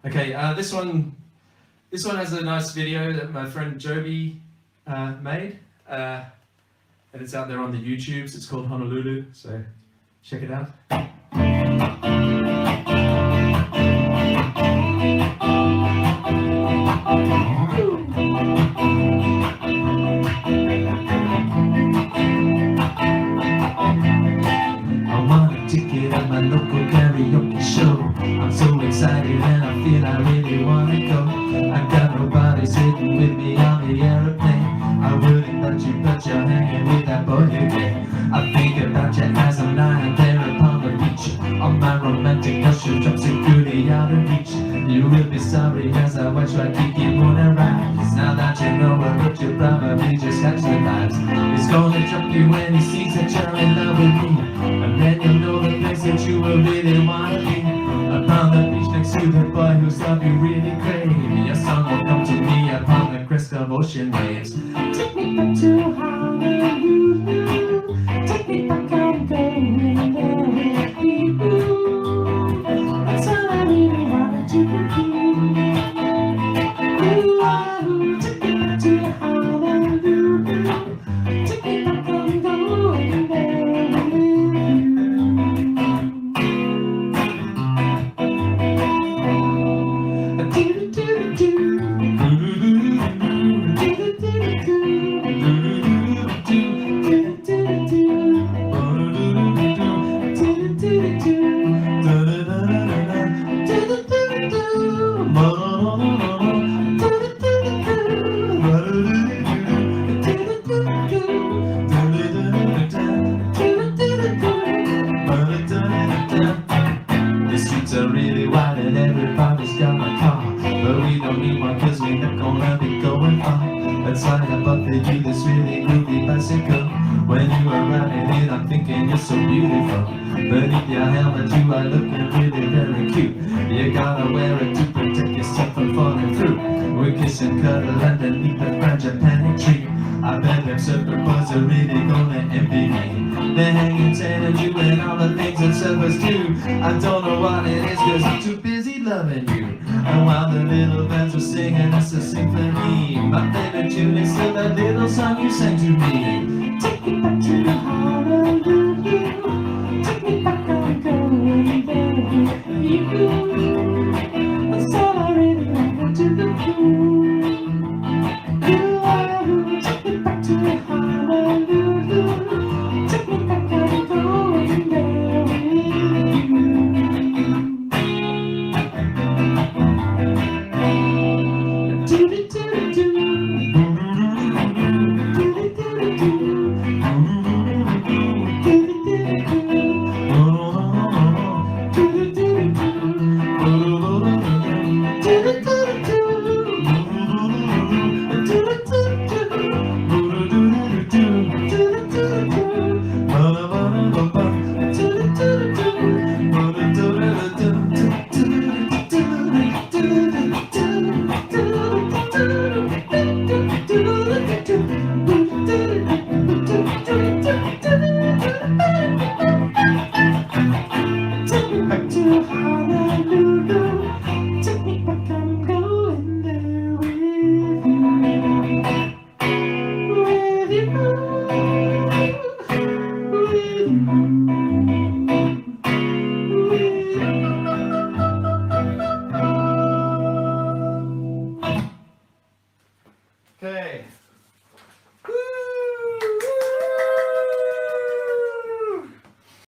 Okay, this one has a nice video that my friend Joby made, and it's out there on the YouTubes. It's called Honolulu, so check it out. I want a ticket at my local karaoke show. I'm so excited and I feel I really wanna go. I got nobody sitting with me on the airplane. I wouldn't let you, but you're hanging with that boy again. I think about you as I'm lying there upon the beach. On my romantic ocean drop security out of reach. You will be sorry as I watch my Kiki wanna rise. Now that you know what you probably just catch the vibes. He's gonna drop you when he sees that you're in love with me. And then you'll know the place that you will really wanna be. Upon the beach next to the boy whose love you really crave. Your song will come to me upon the crest of ocean waves. Take me back to Honolulu. Take me back, I'm going there with you. That's all I really wanted to be. Ooh, take me back to Honolulu. Take me back, I'm going there with you. The streets are really wide and everybody's got my car, but we don't need one cause we're not gonna be going far. Let's slide up for you this really groovy bicycle. When you are riding it, I'm thinking you're so beautiful. Beneath your helmet you are looking really very cute. You gotta wear it to protect yourself from falling through. We kiss and cuddle underneath the frangipani tree. I bet them surfer boys are really gonna envy me. They're hanging ten and you and all the things that surfers do. I don't know what it is cause I'm too busy loving you. And while the little bands were singing us a symphony, my favorite tune is still that little song you sang to me. Take me back to Honolulu. Take me back, I'm going there with you. That's all I really wanted to do. Take me back to Honolulu. Take me back, I'm going there with you. Okay.